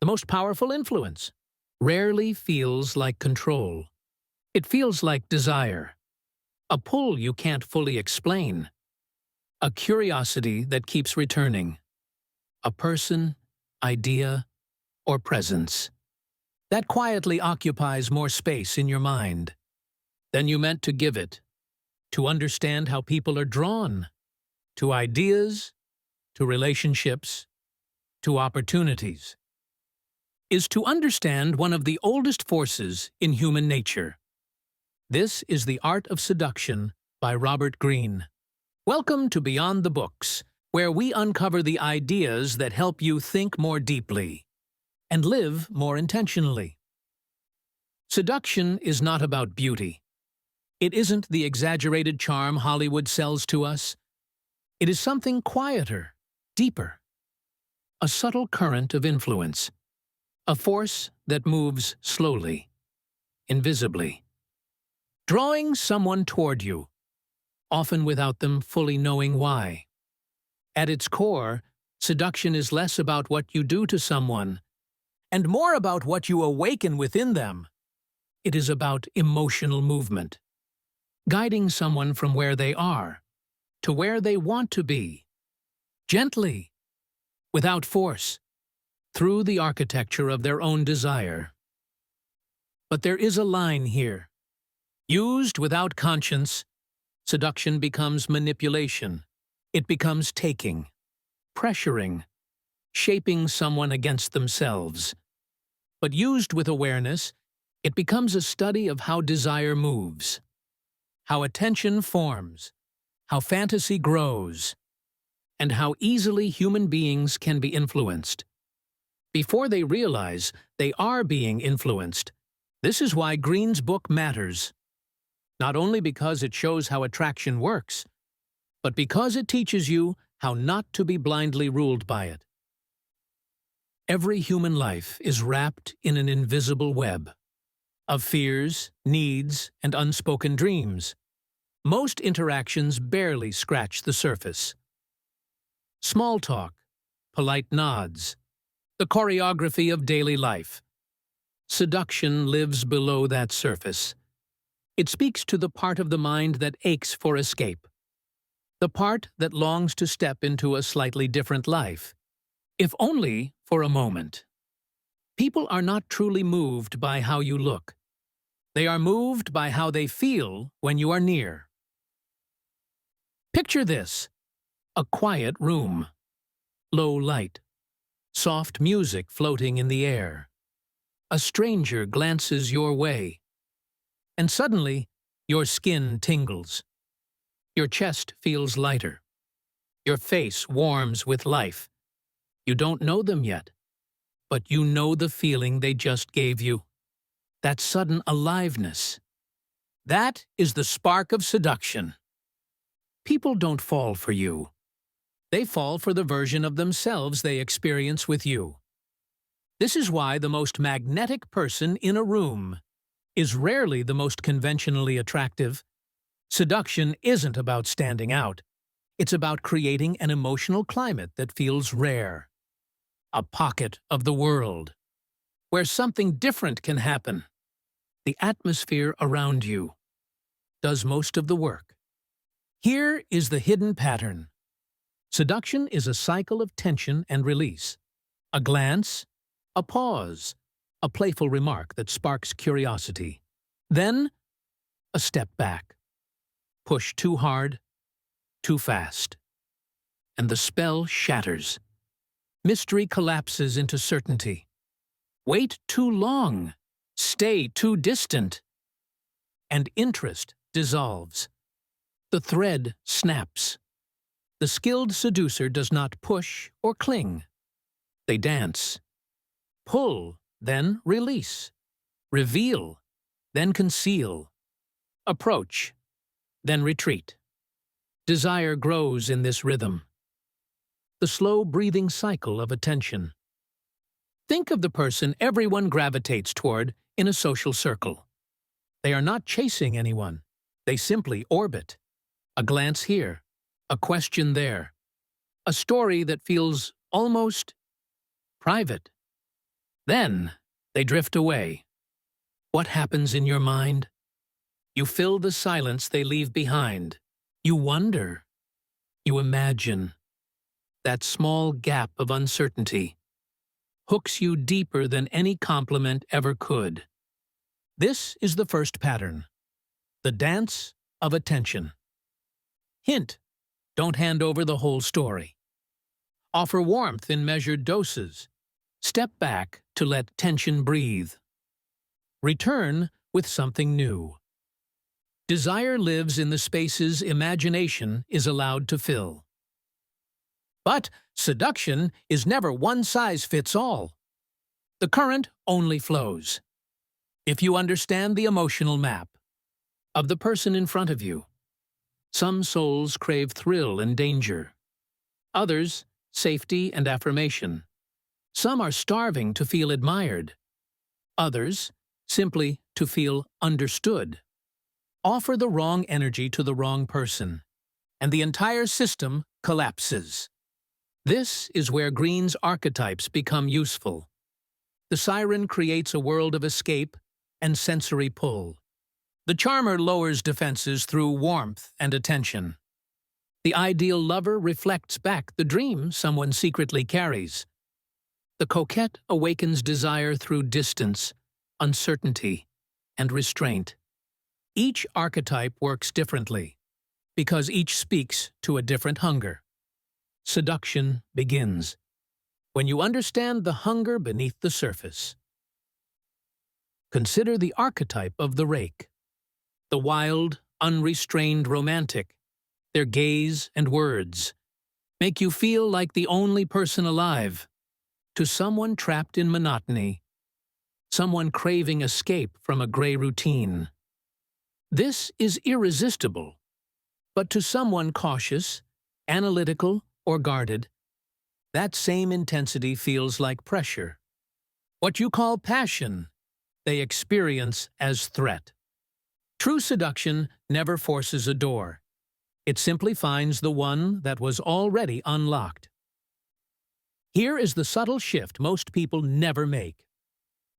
The most powerful influence rarely feels like control. It feels like desire, a pull you can't fully explain, a curiosity that keeps returning, a person, idea, or presence that quietly occupies more space in your mind than you meant to give it, to understand how people are drawn to ideas, to relationships, to opportunities, is to understand one of the oldest forces in human nature. This is The Art of Seduction by Robert Greene. Welcome to Beyond the Books, where we uncover the ideas that help you think more deeply and live more intentionally. Seduction is not about beauty. It isn't the exaggerated charm Hollywood sells to us. It is something quieter, deeper, a subtle current of influence, a force that moves slowly, invisibly, drawing someone toward you, often without them fully knowing why. At its core, seduction is less about what you do to someone, and more about what you awaken within them. It is about emotional movement, guiding someone from where they are to where they want to be, gently, without force, through the architecture of their own desire. But there is a line here. Used without conscience, seduction becomes manipulation. It becomes taking, pressuring, shaping someone against themselves. But used with awareness, it becomes a study of how desire moves, how attention forms, how fantasy grows, and how easily human beings can be influenced. Before they realize they are being influenced, this is why Greene's book matters. Not only because it shows how attraction works, but because it teaches you how not to be blindly ruled by it. Every human life is wrapped in an invisible web of fears, needs, and unspoken dreams. Most interactions barely scratch the surface. Small talk, polite nods, the choreography of daily life. Seduction lives below that surface. It speaks to the part of the mind that aches for escape, the part that longs to step into a slightly different life, if only for a moment. People are not truly moved by how you look. They are moved by how they feel when you are near. Picture this: a quiet room, low light, soft music floating in the air. A stranger glances your way, and suddenly your skin tingles. Your chest feels lighter. Your face warms with life. You don't know them yet, but you know the feeling they just gave you. That sudden aliveness. That is the spark of seduction. People don't fall for you. They fall for the version of themselves they experience with you. This is why the most magnetic person in a room is rarely the most conventionally attractive. Seduction isn't about standing out. It's about creating an emotional climate that feels rare. A pocket of the world, where something different can happen. The atmosphere around you does most of the work. Here is the hidden pattern. Seduction is a cycle of tension and release. A glance, a pause, a playful remark that sparks curiosity. Then, a step back. Push too hard, too fast. And the spell shatters. Mystery collapses into certainty. Wait too long, stay too distant, and interest dissolves. The thread snaps. The skilled seducer does not push or cling. They dance. Pull, then release. Reveal, then conceal. Approach, then retreat. Desire grows in this rhythm. The slow breathing cycle of attention. Think of the person everyone gravitates toward in a social circle. They are not chasing anyone. They simply orbit. A glance here, a question there, a story that feels almost private. Then they drift away. What happens in your mind? You fill the silence they leave behind. You wonder. You imagine. That small gap of uncertainty hooks you deeper than any compliment ever could. This is the first pattern. The dance of attention. Hint: don't hand over the whole story. Offer warmth in measured doses. Step back to let tension breathe. Return with something new. Desire lives in the spaces imagination is allowed to fill. But seduction is never one size fits all. The current only flows. If you understand the emotional map of the person in front of you, some souls crave thrill and danger. Others, safety and affirmation. Some are starving to feel admired. Others, simply to feel understood. Offer the wrong energy to the wrong person, and the entire system collapses. This is where Greene's archetypes become useful. The siren creates a world of escape and sensory pull. The charmer lowers defenses through warmth and attention. The ideal lover reflects back the dream someone secretly carries. The coquette awakens desire through distance, uncertainty, and restraint. Each archetype works differently, because each speaks to a different hunger. Seduction begins when you understand the hunger beneath the surface. Consider the archetype of the rake. The wild, unrestrained romantic. Their gaze and words make you feel like the only person alive. To someone trapped in monotony, someone craving escape from a gray routine. This is irresistible. But to someone cautious, analytical, or guarded, that same intensity feels like pressure. What you call passion, they experience as threat. True seduction never forces a door. It simply finds the one that was already unlocked. Here is the subtle shift most people never make.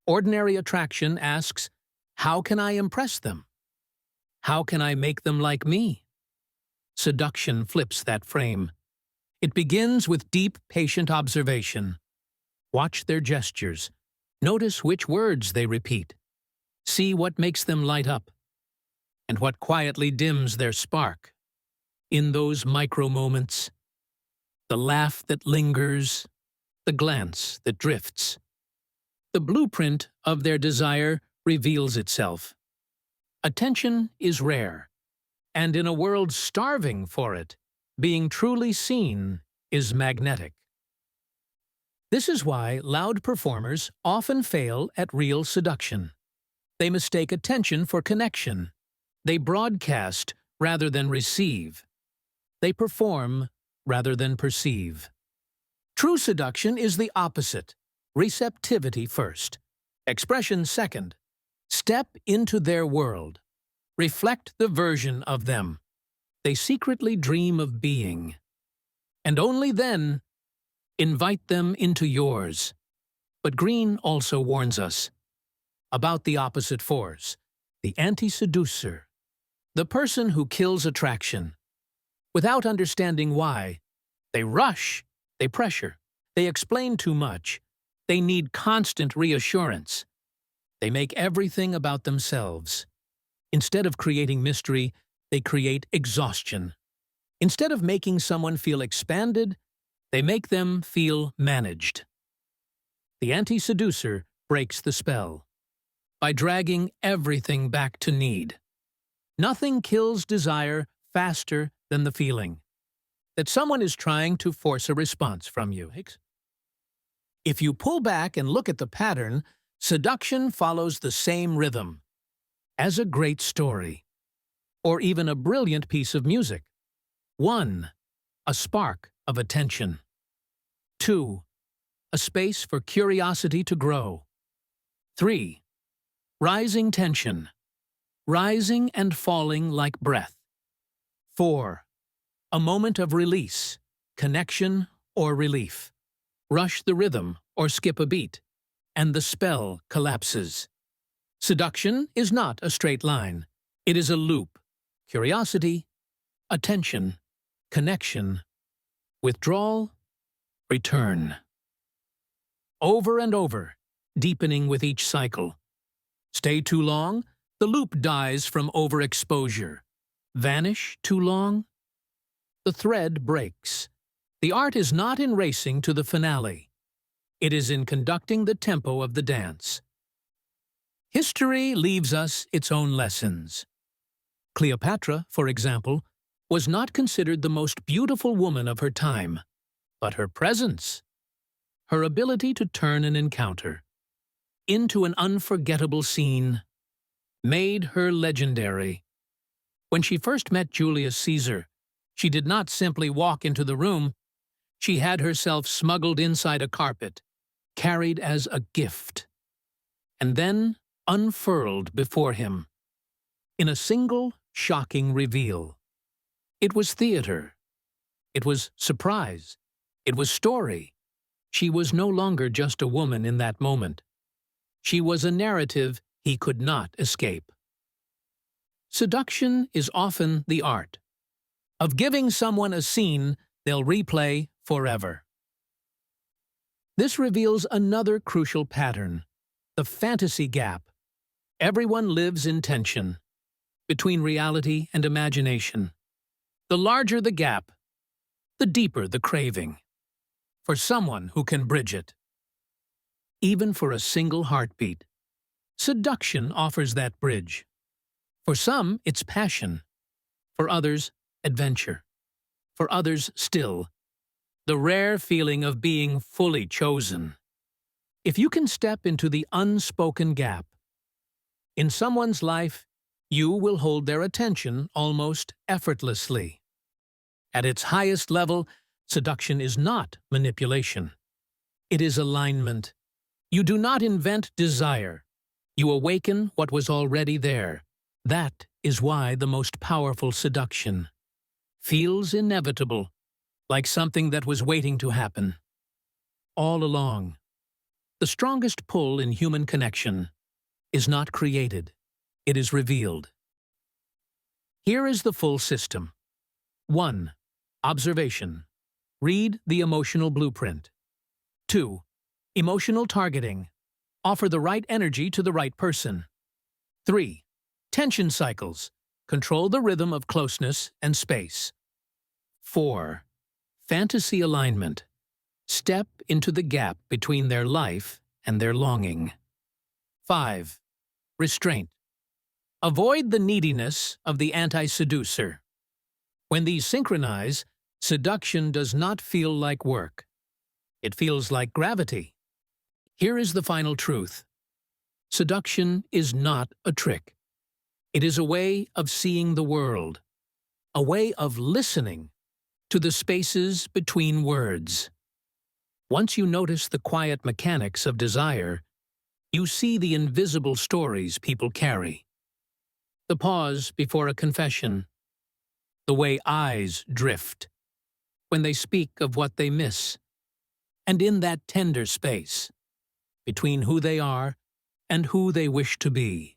Ordinary attraction asks, how can I impress them? How can I make them like me? Seduction flips that frame. It begins with deep, patient observation. Watch their gestures. Notice which words they repeat. See what makes them light up, and what quietly dims their spark. In those micro moments, the laugh that lingers, the glance that drifts, the blueprint of their desire reveals itself. Attention is rare, and in a world starving for it, being truly seen is magnetic. This is why loud performers often fail at real seduction. They mistake attention for connection. They broadcast rather than receive. They perform rather than perceive. True seduction is the opposite. Receptivity first. Expression second. Step into their world. Reflect the version of them they secretly dream of being. And only then, invite them into yours. But Greene also warns us about the opposite force, the anti-seducer, the person who kills attraction. Without understanding why, they rush, they pressure, they explain too much, they need constant reassurance. They make everything about themselves. Instead of creating mystery, they create exhaustion. Instead of making someone feel expanded, they make them feel managed. The anti-seducer breaks the spell by dragging everything back to need. Nothing kills desire faster than the feeling that someone is trying to force a response from you. If you pull back and look at the pattern, seduction follows the same rhythm as a great story, or even a brilliant piece of music. 1. A spark of attention. 2. A space for curiosity to grow. 3. Rising tension. Rising and falling like breath. 4. A moment of release, connection, or relief. Rush the rhythm or skip a beat. and the spell collapses. Seduction is not a straight line. It is a loop. Curiosity, attention, connection, withdrawal, return. Over and over, deepening with each cycle. Stay too long, the loop dies from overexposure. Vanish too long, the thread breaks. The art is not in racing to the finale. It is in conducting the tempo of the dance. History leaves us its own lessons. Cleopatra, for example, was not considered the most beautiful woman of her time, but her presence, her ability to turn an encounter into an unforgettable scene, made her legendary. When she first met Julius Caesar, she did not simply walk into the room. She had herself smuggled inside a carpet, carried as a gift, and then unfurled before him in a single shocking reveal. It was theater. It was surprise. It was story. She was no longer just a woman in that moment. She was a narrative he could not escape. Seduction is often the art of giving someone a scene they'll replay forever. This reveals another crucial pattern, the fantasy gap. Everyone lives in tension between reality and imagination. The larger the gap, the deeper the craving for someone who can bridge it. Even for a single heartbeat, seduction offers that bridge. For some, it's passion. For others, adventure. For others, still, the rare feeling of being fully chosen. If you can step into the unspoken gap in someone's life, you will hold their attention almost effortlessly. At its highest level, seduction is not manipulation. It is alignment. You do not invent desire. You awaken what was already there. That is why the most powerful seduction feels inevitable, like something that was waiting to happen. All along, the strongest pull in human connection is not created, it is revealed. Here is the full system. 1. Observation. Read the emotional blueprint. 2. Emotional targeting. Offer the right energy to the right person. 3. Tension cycles. Control the rhythm of closeness and space. 4. Fantasy alignment. Step into the gap between their life and their longing. 5. Restraint. Avoid the neediness of the anti-seducer. When these synchronize, seduction does not feel like work. It feels like gravity. Here is the final truth. Seduction is not a trick. It is a way of seeing the world, a way of listening to the spaces between words. Once you notice the quiet mechanics of desire, you see the invisible stories people carry. The pause before a confession, the way eyes drift when they speak of what they miss, and in that tender space between who they are and who they wish to be,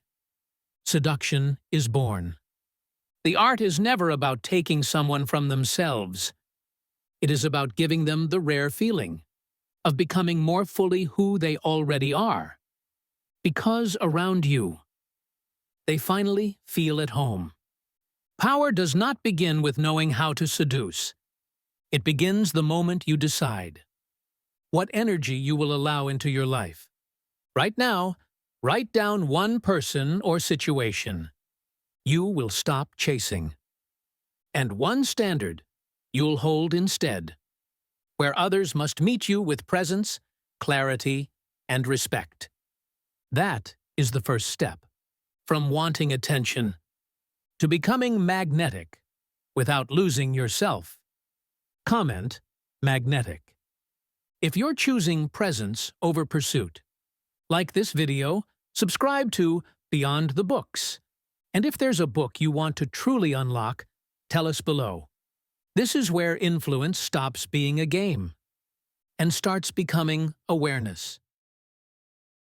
seduction is born. The art is never about taking someone from themselves. It is about giving them the rare feeling of becoming more fully who they already are. Because around you, they finally feel at home. Power does not begin with knowing how to seduce. It begins the moment you decide what energy you will allow into your life. Right now, write down one person or situation you will stop chasing, and one standard you'll hold instead, where others must meet you with presence, clarity, and respect. That is the first step, from wanting attention to becoming magnetic without losing yourself. Comment, magnetic. If you're choosing presence over pursuit, like this video, subscribe to Beyond the Books. And if there's a book you want to truly unlock, tell us below. This is where influence stops being a game and starts becoming awareness.